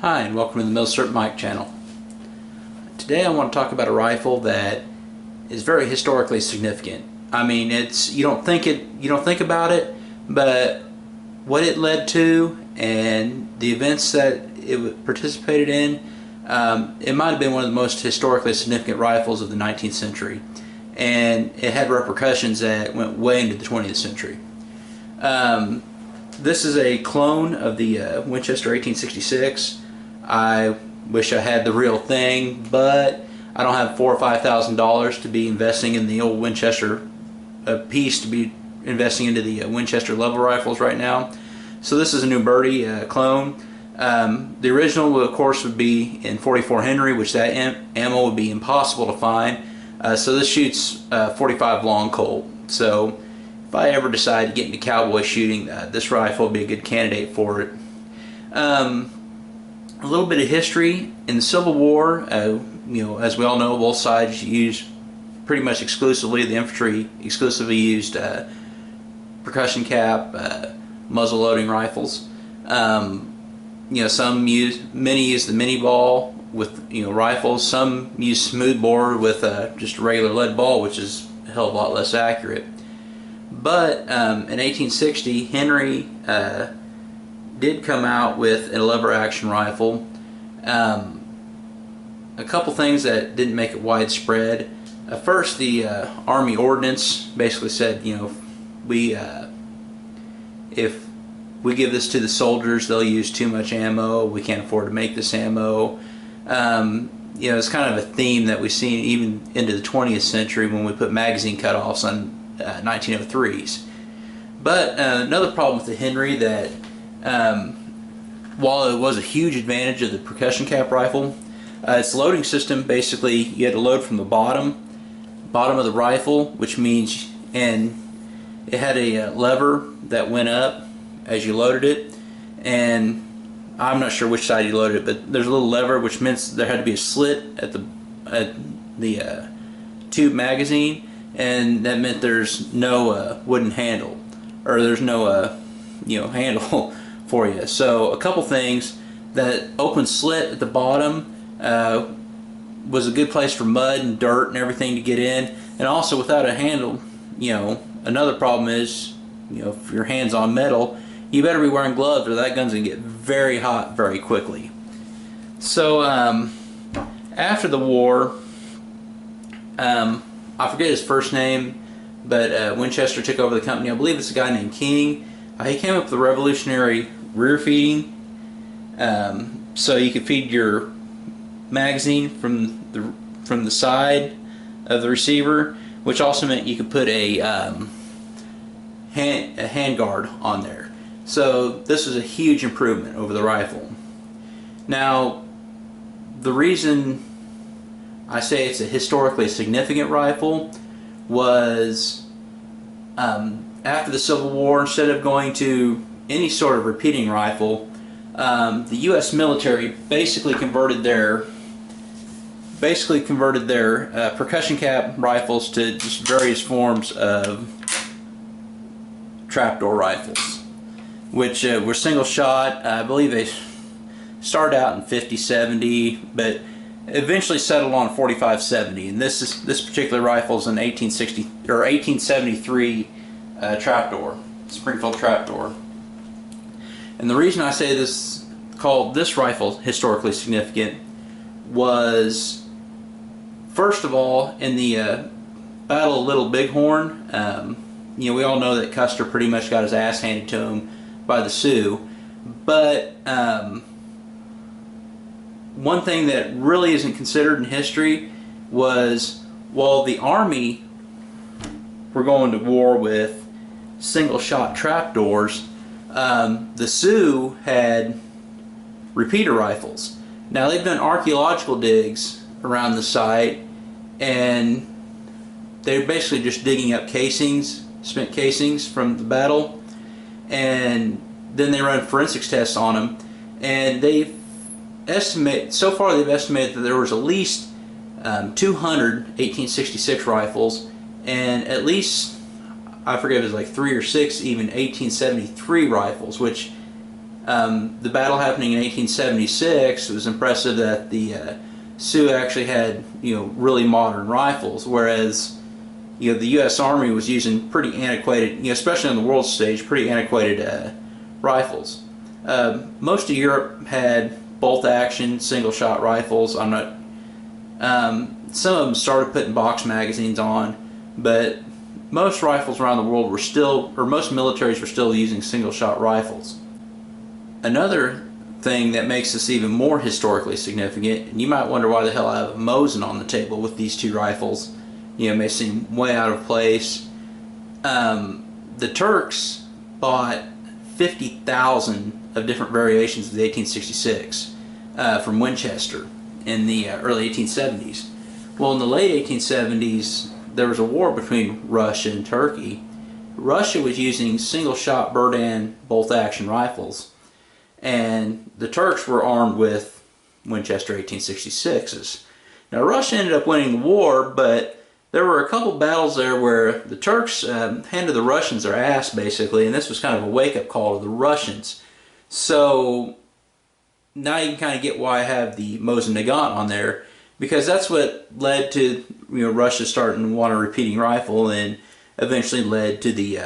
Hi, and welcome to the Milsurp Mike channel. Today I want to talk about a rifle that is very historically significant. I mean, you don't think about it, but what it led to and the events that it participated in, it might have been one of the most historically significant rifles of the 19th century, and it had repercussions that went way into the 20th century. This is a clone of the Winchester 1866. I wish I had the real thing, but I don't have $4,000 or $5,000 to be investing in the old Winchester piece, to be investing into the Winchester level rifles right now. So this is an Uberti clone. The original, of course, would be in 44 Henry, which that ammo would be impossible to find. So this shoots 45 long Colt. So if I ever decide to get into cowboy shooting, this rifle would be a good candidate for it. A little bit of history. In the Civil War, as we all know, both sides used pretty much exclusively, the infantry exclusively used percussion cap, muzzle loading rifles. Many used the mini ball with rifles. Some used smoothbore with just a regular lead ball, which is a hell of a lot less accurate. But in 1860, Henry did come out with a lever action rifle. A couple things that didn't make it widespread. First, the Army Ordnance basically said, if we give this to the soldiers, they'll use too much ammo. We can't afford to make this ammo. It's kind of a theme that we've seen even into the 20th century when we put magazine cutoffs on 1903s. But another problem with the Henry, that while it was a huge advantage of the percussion cap rifle, its loading system, basically you had to load from the bottom of the rifle, which means, and it had a lever that went up as you loaded it, and I'm not sure which side you loaded it, but there's a little lever which meant there had to be a slit at the tube magazine, and that meant there's no wooden handle, or there's no handle for you. So a couple things: that open slit at the bottom was a good place for mud and dirt and everything to get in, and also without a handle, another problem is, if your hand's on metal, you better be wearing gloves, or that gun's gonna get very hot very quickly. So after the war, I forget his first name, but Winchester took over the company. I believe it's a guy named King. He came up with the revolutionary rear feeding, so you could feed your magazine from the side of the receiver, which also meant you could put a hand guard on there. So this is a huge improvement over the rifle. Now, the reason I say it's a historically significant rifle was after the Civil War, instead of going to any sort of repeating rifle, the U.S. military basically converted their percussion cap rifles to just various forms of trapdoor rifles, which were single shot. I believe they started out in 50-70, but eventually settled on 45-70. And this particular rifle is an 1873 Trapdoor, Springfield Trapdoor. And the reason I say this, called this rifle historically significant, was, first of all, in the Battle of Little Bighorn, we all know that Custer pretty much got his ass handed to him by the Sioux. But one thing that really isn't considered in history was, while the Army were going to war with single shot trapdoors, the Sioux had repeater rifles. Now, they've done archaeological digs around the site, and they're basically just digging up casings, spent casings from the battle, and then they run forensics tests on them, and they've estimated that there was at least 200 1866 rifles, and at least, I forget if it was like 3 or 6 even 1873 rifles, which The battle happening in 1876, it was impressive that the Sioux actually had, really modern rifles, whereas, the U.S. Army was using pretty antiquated, especially on the world stage, pretty antiquated rifles. Most of Europe had bolt-action, single-shot rifles. Some of them started putting box magazines on, but most rifles around the world were still, or most militaries were still using single-shot rifles. Another thing that makes this even more historically significant, and you might wonder why the hell I have a Mosin on the table with these two rifles, it may seem way out of place. The Turks bought 50,000 of different variations of the 1866 from Winchester in the early 1870s. Well, in the late 1870s, there was a war between Russia and Turkey. Russia was using single-shot Berdan bolt-action rifles, and the Turks were armed with Winchester 1866s. Now, Russia ended up winning the war, but there were a couple battles there where the Turks handed the Russians their ass, basically, and this was kind of a wake-up call to the Russians. So now you can kind of get why I have the Mosin Nagant on there, because that's what led to Russia starting to want a repeating rifle, and eventually led to the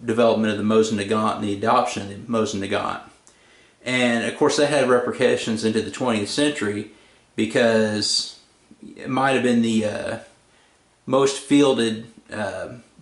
development of the Mosin Nagant and the adoption of the Mosin Nagant. And of course that had repercussions into the 20th century, because it might have been the most fielded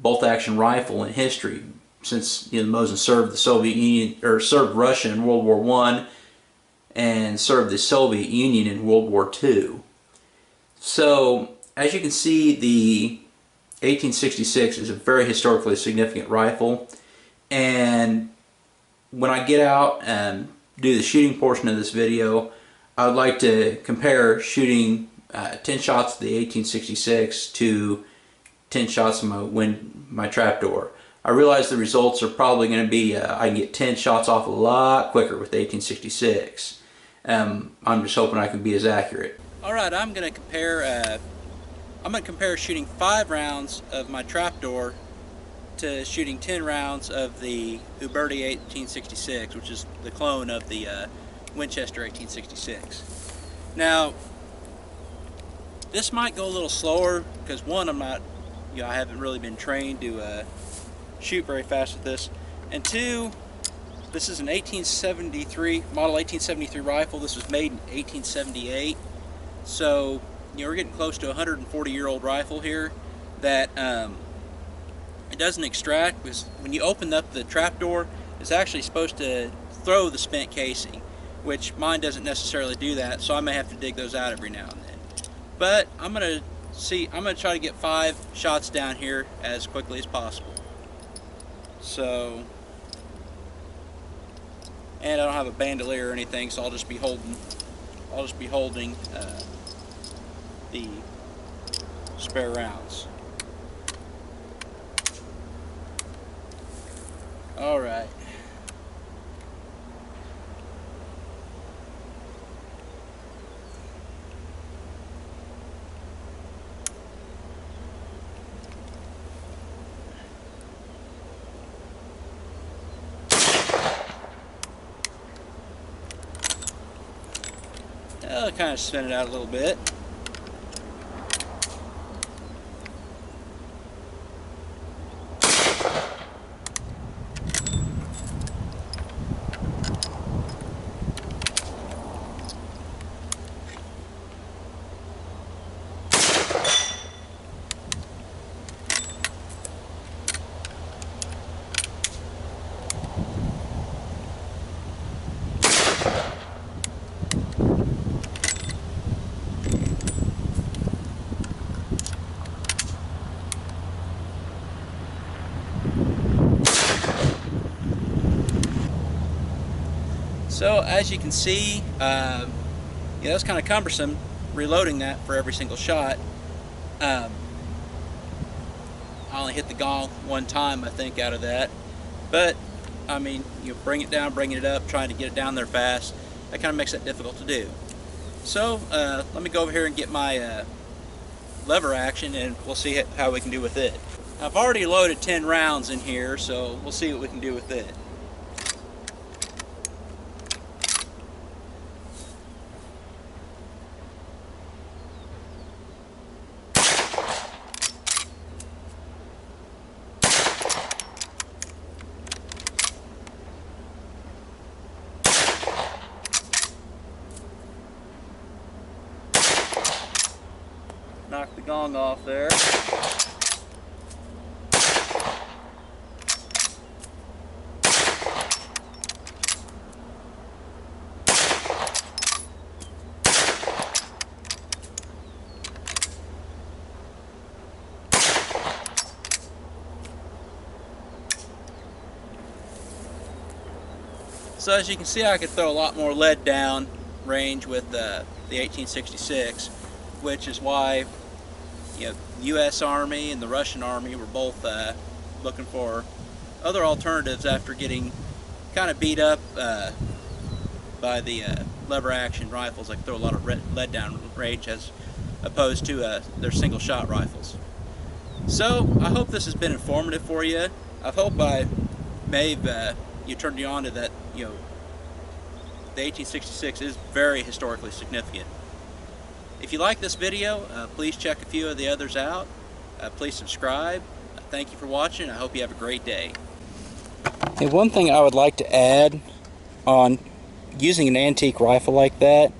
bolt-action rifle in history, since the Mosin served the Soviet Union, or served Russia in World War I, and served the Soviet Union in World War II. So, as you can see, the 1866 is a very historically significant rifle, and when I get out and do the shooting portion of this video, I would like to compare shooting 10 shots of the 1866 to 10 shots of my Trapdoor. I realize the results are probably going to be, I can get 10 shots off a lot quicker with the 1866. I'm just hoping I can be as accurate. Alright, I'm going to compare shooting 5 rounds of my Trapdoor to shooting 10 rounds of the Uberti 1866, which is the clone of the Winchester 1866. Now, this might go a little slower because, one, I haven't really been trained to shoot very fast with this, and two, this is an 1873 model 1873 rifle. This was made in 1878, so we're getting close to a 140-year-old rifle here that it doesn't extract, because when you open up the Trapdoor, it's actually supposed to throw the spent casing, which mine doesn't necessarily do that, so I may have to dig those out every now and then. But I'm gonna try to get 5 shots down here as quickly as possible. So, and I don't have a bandolier or anything, so I'll just be holding the spare rounds. All right. I'll kind of spin it out a little bit. So as you can see, it's kind of cumbersome reloading that for every single shot. I only hit the gong one time, I think, out of that. But I mean, bring it down, bringing it up, trying to get it down there fast, that kind of makes that difficult to do. So let me go over here and get my lever action, and we'll see how we can do with it. I've already loaded 10 rounds in here, so we'll see what we can do with it. the gong off there. So as you can see, I could throw a lot more lead down range with the 1866, which is why, you know, the U.S. Army and the Russian Army were both looking for other alternatives after getting kind of beat up by the lever action rifles. Like throw a lot of lead down range as opposed to their single shot rifles. So I hope this has been informative for you. I hope I may have you turned you on to that. You know, the 1866 is very historically significant. If you like this video, please check a few of the others out. Please subscribe. Thank you for watching. I hope you have a great day. And one thing I would like to add on using an antique rifle like that,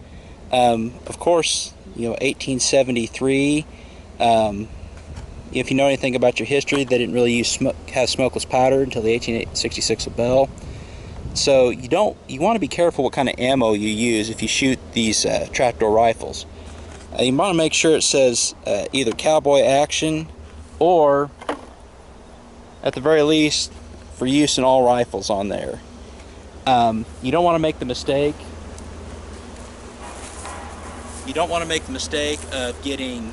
of course, you know, 1873. If you know anything about your history, they didn't really have smokeless powder until the 1866 LaBelle. So you want to be careful what kind of ammo you use if you shoot these trapdoor rifles. You want to make sure it says either cowboy action or, at the very least, for use in all rifles on there. You don't want to make the mistake. You don't want to make the mistake of getting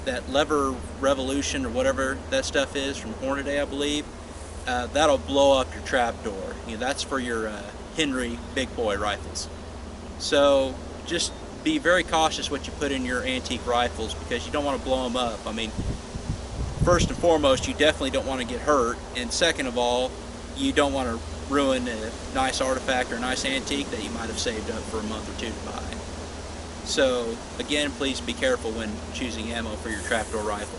that lever revolution or whatever that stuff is from Hornaday, I believe. That'll blow up your trapdoor. You know, that's for your Henry big boy rifles. So just be very cautious what you put in your antique rifles, because you don't want to blow them up. I mean, first and foremost, you definitely don't want to get hurt, and second of all, you don't want to ruin a nice artifact or a nice antique that you might have saved up for a month or two to buy. So again, please be careful when choosing ammo for your trapdoor rifle.